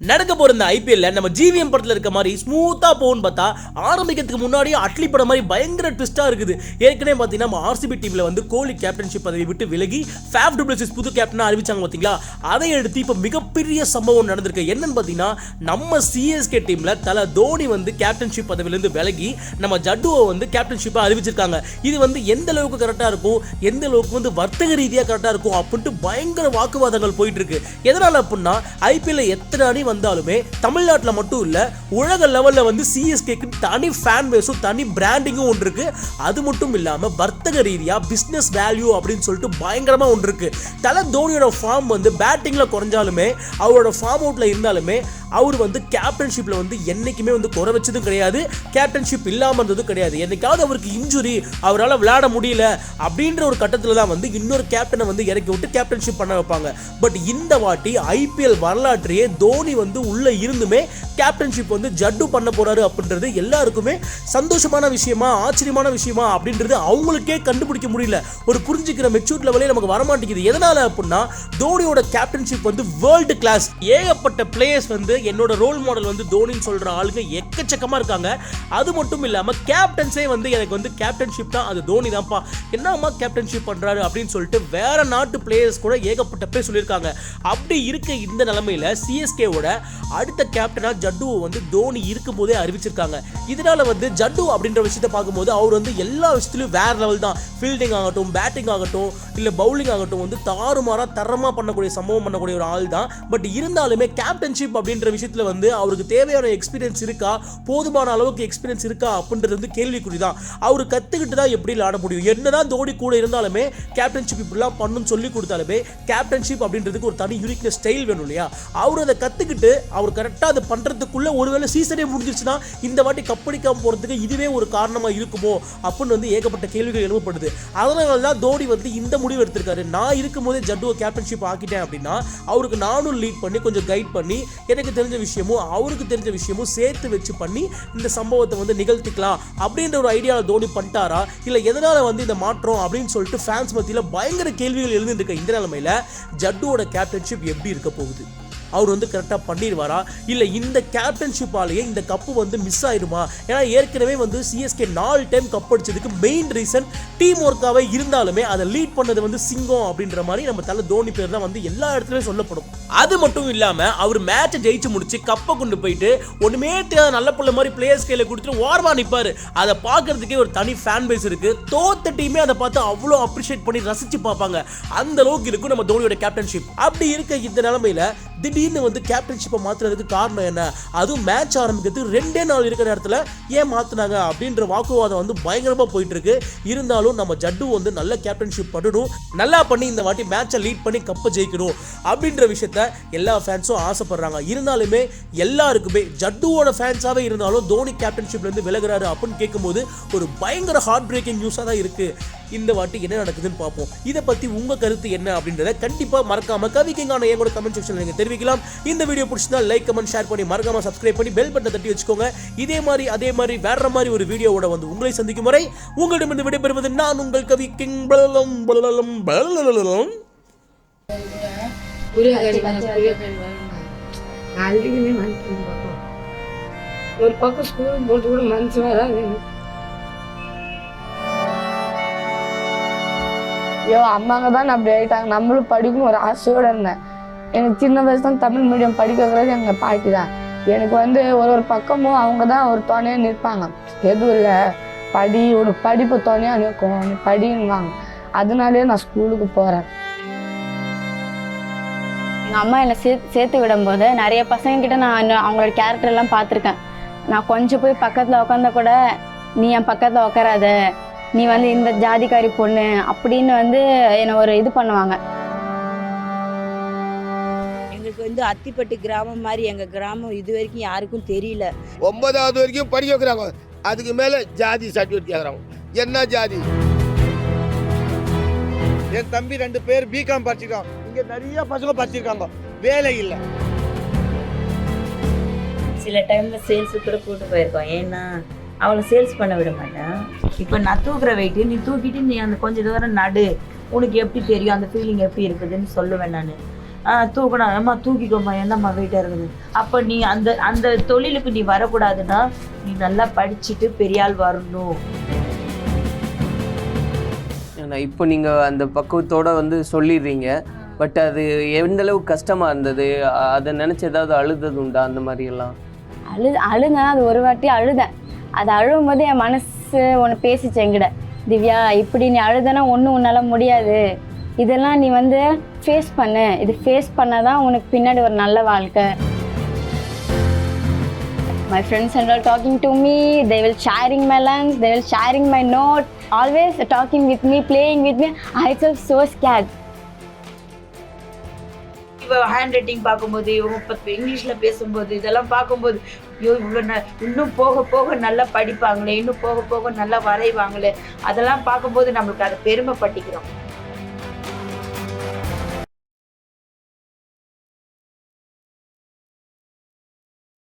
நடக்க போற இந்த ஐபிஎல்ல நம்ம ஜிவிஎம் படத்துல இருக்க மாதிரி ஸ்மூத்தா போகும்னு பார்த்தா ஆரம்பிக்கிறதுக்கு முன்னாடி அட்லி படம் மாதிரி பயங்கர ட்விஸ்டா இருக்குது. ஏற்கனவே பார்த்தீங்கன்னா நம்ம ஆர்சிபி டீம்ல வந்து கோலி கேப்டன்ஷிப் பதவி விட்டு விலகி ஃபேஃப் டு பிளஸிஸ் புது கேப்டனா அறிவிச்சாங்க பார்த்தீங்களா. அதை எடுத்து இப்போ மிகப்பெரிய சம்பவம் நடந்திருக்கு. என்னன்னு பார்த்தீங்கன்னா நம்ம சிஎஸ்கே டீம்ல தல தோனி வந்து கேப்டன்ஷிப் பதவியிலிருந்து விலகி நம்ம ஜட்டுவை வந்து கேப்டன்ஷிப்பா அறிவிச்சிருக்காங்க. இது வந்து எந்த அளவுக்கு கரெக்டா இருக்கும், எந்த அளவுக்கு வந்து வர்த்தக ரீதியாக கரெக்டா இருக்கும் அப்படின்ட்டு பயங்கர வாக்குவாதங்கள் போயிட்டு இருக்கு. எதனால அப்படின்னா ஐபிஎல்ல எத்தனை அணி வந்தாலுமே தமிழ்நாட்டில் மட்டும் இல்ல உலக லெவல்ல வந்து சிஎஸ்கேக்கு தனி ஃபேன் பேஸும் தனி பிராண்டிங்கும் ஒன்று இருக்கு. அது மட்டும் இல்லாம வர்த்தக ரீதியா பிசினஸ் வேல்யூ அப்படின்னு சொல்லிட்டு பயங்கரமா ஒன்று இருக்கு. தல தோனியோட ஃபார்ம் வந்து பேட்டிங்ல குறைஞ்சாலுமே அவரோட ஃபார்ம் அவுட்ல இருந்தாலுமே அவர் வந்து கேப்டன்ஷிப்ல வந்து என்னைக்குமே வந்து குறை வச்சதும் கிடையாது, கேப்டன்ஷிப் இல்லாம இருந்ததும் கிடையாது. என்னைக்காவது அவருக்கு இன்ஜுரி அவரால் விளையாட முடியல அப்படின்ற ஒரு கட்டத்தில் தான் வந்து இன்னொரு கேப்டனை வந்து இறக்கி விட்டு கேப்டன்ஷிப் பண்ண வைப்பாங்க. பட் இந்த வாட்டி ஐபிஎல் வரலாற்றையே தோனி வந்து உள்ள இருந்துமே கேப்டன்ஷிப் வந்து ஜட்டு பண்ண போறாரு அப்படின்றது எல்லாருக்குமே சந்தோஷமான விஷயமா ஆச்சரியமான விஷயமா அப்படின்றது அவங்களுக்கே கண்டுபிடிக்க முடியல. ஒரு புரிஞ்சுக்கிற மெச்சூர் லெவலே நமக்கு வரமாட்டேங்குது. எதனால அப்படின்னா தோனியோட கேப்டன்ஷிப் வந்து வேர்ல்டு கிளாஸ். ஏகப்பட்ட பிளேயர்ஸ் வந்து என்னோட ரோல் மாடல் வந்து தோனின்னு சொல்ற ஆளுங்க எக்கச்சக்கமா இருக்காங்க. அது மட்டும் இல்லாம கேப்டன்ஸே வந்து எனக்கு வந்து கேப்டன்ஷிப் தான் அது தோனி தான்ப்பா, என்னமா கேப்டன்ஷிப் பண்றாரு அப்படின்னு சொல்லிட்டு வேற நாட்டு பிளேயர்ஸ் கூட ஏகப்பட்ட பேர் சொல்லியிருக்காங்க. அப்படி இருக்க இந்த நிலைமையில சிஎஸ்கேவோட அடுத்த கேப்டனா ஜட்டுவை வந்து தோனி இருக்கும் போதே அறிவிச்சிருக்காங்க. இதனால வந்து ஜட்டு அப்படின்ற விஷயத்தை பார்க்கும்போது அவர் வந்து எல்லா விஷயத்திலும் வேற லெவல் தான். ஃபீல்டிங் ஆகட்டும், பேட்டிங் ஆகட்டும், இல்ல பவுலிங் ஆகட்டும் வந்து தாறுமாறா தரமா பண்ணக்கூடிய சம்பவம் பண்ணக்கூடிய ஒரு ஆள் தான். பட் இருந்தாலுமே கேப்டன்ஷிப் அப்படின்ற விஷயத்துல வந்து அவருக்கு தேவையான எக்ஸ்பீரியன்ஸ் இருக்கா, போதுமான அளவுக்கு எக்ஸ்பீரியன்ஸ் இருக்கா அப்படின்றது வந்து கேள்விக்குறி தான். அவரு கத்துக்கிட்டு தான் எப்படி விளையாட முடியும். என்னதான் தோனி கூட இருந்தாலுமே கேப்டன்ஷிப் இப்படிலாம் பண்ணணும்னு சொல்லி கொடுத்தாலுமே கேப்டன்ஷிப் அப்படின்றதுக்கு ஒரு தனி யூனிக்னஸ் ஸ்டைல் வேணும் இல்லையா. அவர் அதை கத்துக்கிட்டு அவர் கரெக்டா அதை பண்றதுக்குள்ள ஒருவேளை சீசனே முடிஞ்சிருச்சுன்னா இந்த வாட்டி கப்படிக்காம போறதுக்கு இதுவே ஒரு காரணமா இருக்குமோ அப்படின்னு வந்து ஏகப்பட்ட கேள்விகள் எழுப்பப்படுது. அதனால தான் தோனி வந்து இந்த முடிவு எடுத்திருக்காரு. நான் இருக்கும் போதே ஜட்டுவை கேப்டன்ஷிப் ஆக்கிட்டேன் அப்படின்னா அவருக்கு நானும் லீட் பண்ணி கொஞ்சம் கைட் பண்ணி எனக்கு தெரிஞ்ச விஷயமும் அவருக்கு தெரிஞ்ச விஷயமும் சேர்த்து வச்சு பண்ணி இந்த சம்பவத்தை வந்து நிகழ்த்திக்கலாம் அப்படின்ற ஒரு ஐடியாவில் தோனி பண்ணிட்டாரா, இல்லை எதனால வந்து இந்த மாற்றம் அப்படின்னு சொல்லிட்டு ஃபேன்ஸ் மத்தியில் பயங்கர கேள்விகள் எழுந்துருக்க இந்த நிலைமையில ஜட்டுவோட கேப்டன்ஷிப் எப்படி இருக்க போகுது, அவர் வந்து கரெக்டாக பண்ணிடுவாரா, இல்லை இந்த கேப்டன்ஷிப்பாலேயே இந்த கப்பு வந்து மிஸ் ஆயிடுமா. ஏன்னா ஏற்கனவே வந்து சிஎஸ்கே 4 டைம் கப் அடிச்சதுக்கு மெயின் ரீசன் டீம் ஒர்க்காகவே இருந்தாலுமே அதை லீட் பண்ணது வந்து சிங்கம் அப்படின்ற மாதிரி நம்ம தலை தோனி பேர் தான் வந்து எல்லா இடத்துலையும் சொல்லப்படும். அது மட்டும் இல்லாமல் அவர் மேட்சை ஜெயிச்சு முடிச்சு கப்பை கொண்டு போயிட்டு ஒன்றுமே தெரியாத நல்ல பிள்ளை மாதிரி பிளேயர்ஸ் கையில் கொடுத்துட்டு ஓரமாக நிற்பார். அதை பார்க்கறதுக்கே ஒரு தனி ஃபேன் பேஸ் இருக்கு. தோத்த டீமே அதை பார்த்து அவ்வளோ அப்ரிஷியேட் பண்ணி ரசிச்சு பார்ப்பாங்க. அந்த அளவுக்கு இருக்கும் நம்ம தோனியோட கேப்டன்ஷிப். அப்படி இருக்க இந்த நிலைமையில திடீர்னு வந்து கேப்டன்ஷிப்பை மாற்றுறதுக்கு காரணம் என்ன, அதுவும் மேட்ச் ஆரம்பிக்கிறதுக்கு 2 நாள் இருக்கிற நேரத்தில் ஏன் மாற்றினாங்க அப்படின்ற வாக்குவாதம் வந்து பயங்கரமாக போயிட்டு இருக்கு. இருந்தாலும் நம்ம ஜட்டு வந்து நல்ல கேப்டன்ஷிப் பண்ணணும், நல்லா பண்ணி இந்த வாட்டி மேட்சை லீட் பண்ணி கப்பை ஜெயிக்கணும் அப்படின்ற விஷயத்த எல்லா ஃபேன்ஸும் ஆசைப்படுறாங்க. இருந்தாலுமே எல்லாருக்குமே ஜட்டுவோட ஃபேன்ஸாகவே இருந்தாலும் தோனி கேப்டன்ஷிப்லேருந்து விலகிறாரு அப்படின்னு கேட்கும்போது ஒரு பயங்கர ஹார்ட் பிரேக்கிங் நியூஸாக தான் இருக்குது. இந்த வாட்டி என்ன நடக்குதுன்னு பார்ப்போம். இதை பற்றி உங்கள் கருத்து என்ன அப்படின்றத கண்டிப்பாக மறக்காம கவிக்கிங்கான எங்களோட கமெண்ட் செக்ஷனில் நீங்கள் தெரிவிக்கலாம். இந்த வீடியோ பிடிச்சிருந்தா லைக், கமெண்ட், ஷேர் பண்ணி மறக்காம சப்ஸ்கிரைப் பண்ணி பெல் பட்டனை தட்டி வச்சுக்கோங்க. அதே மாதிரி வேற மாதிரி ஒரு வீடியோவோட வந்து உங்களை சந்திக்கும் வரை உங்களிடமிருந்து விடைபெறுவது நான் உங்கள் கவிக்கிங். ஒரு பக்கம் ஸ்கூல் போட்டு கூட மனசு வராது. ஐயோ அம்மாங்க தான் அப்படி ஆயிட்டாங்க. நம்மளும் படிக்கணும் ஒரு ஆசையோடு இருந்தேன். எனக்கு சின்ன வயசு தான் தமிழ் மீடியம் படிக்க வைக்கிறது எங்கள் பாட்டி தான். எனக்கு வந்து ஒரு பக்கமும் அவங்க தான் ஒரு துணையாக நிற்பாங்க. எதுவும் இல்லை படி, ஒரு படிப்பு துணையாக நிற்கும், நீ படின்னுவாங்க. அதனாலே நான் ஸ்கூலுக்கு போகிறேன். எங்கள் அம்மா என்னை சேர்த்து விடும்போது நிறைய பசங்கக்கிட்ட நான் அவங்களோட கேரக்டர்லாம் பார்த்துருக்கேன். நான் கொஞ்சம் போய் பக்கத்தில் உட்காந்தா கூட நீ என் பக்கத்தில் உட்காராத, நீ வந்து இந்த ஜாதிக்காரி பொண்ணு அப்படின்னு வந்து என்னை ஒரு இது பண்ணுவாங்க. எங்களுக்கு வந்து அத்திப்பட்டு கிராமம் மாதிரி எங்கள் கிராமம் இது வரைக்கும் யாருக்கும் தெரியல. 9வது வரைக்கும் படிக்க வைக்கிறாங்க, அதுக்கு மேலே ஜாதி சர்டிஃபிகேட் கேட்குறாங்க. என்ன ஜாதி? என் தம்பி 2 பேர் பிகாம் படிச்சிருக்காங்க. இங்கே நிறைய பசங்க படிச்சிருக்காங்க, வேலை இல்லை. சில டைமில் சேல்ஸு கூட கூட்டு போயிருக்கோம். ஏன்னா அவளை சேல்ஸ் பண்ண விட மாட்டேன். இப்போ நான் தூக்குற வெயிட்டு நீ தூக்கிட்டு நீ அந்த கொஞ்சம் தூரம் நடு, உனக்கு எப்படி தெரியும் அந்த ஃபீலிங் எப்படி இருக்குதுன்னு சொல்லுவேன். நான் தூக்கணும், அம்மா தூக்கிக்கோம்மா, என்னம்மா வெயிட்டாக இருக்குது. அப்போ நீ அந்த அந்த தொழிலுக்கு நீ வரக்கூடாதுன்னா நீ நல்லா படிச்சுட்டு பெரிய ஆள் வரணும். இப்போ நீங்கள் அந்த பக்குவத்தோடு வந்து சொல்லிடுறீங்க, பட் அது எந்த அளவுக்கு கஷ்டமாக இருந்தது, அதை நினச்சி ஏதாவது அழுதது உண்டா அந்த மாதிரியெல்லாம்? அழுதேன். அது ஒரு வாட்டி அழுதேன். அது அழும்போது என் மனசு ஒன்று பேசிச்சு என்கிட்ட, திவ்யா இப்படி நீ அழுதனா ஒன்றும் உன்னால் முடியாது, இதெல்லாம் நீ வந்து ஃபேஸ் பண்ணு, இது ஃபேஸ் பண்ணால் தான் உனக்கு பின்னாடி ஒரு நல்ல வாழ்க்கை. My friends and all talking to me, they will sharing my lunch, they will sharing my note, always talking with me, playing with me. I felt so scared. இவ ஹேண்ட் ரைட்டிங் பார்க்கும்போது, இவங்க இங்கிலீஷில் பேசும்போது, இதெல்லாம் பார்க்கும்போது ஐயோ இவ்வளோ இன்னும் போக போக நல்லா படிப்பாங்களே, இன்னும் போக போக நல்லா வரைவாங்களே, அதெல்லாம் பார்க்கும்போது நம்மளுக்கு அதை பெருமைப்பட்டிக்கிறோம்.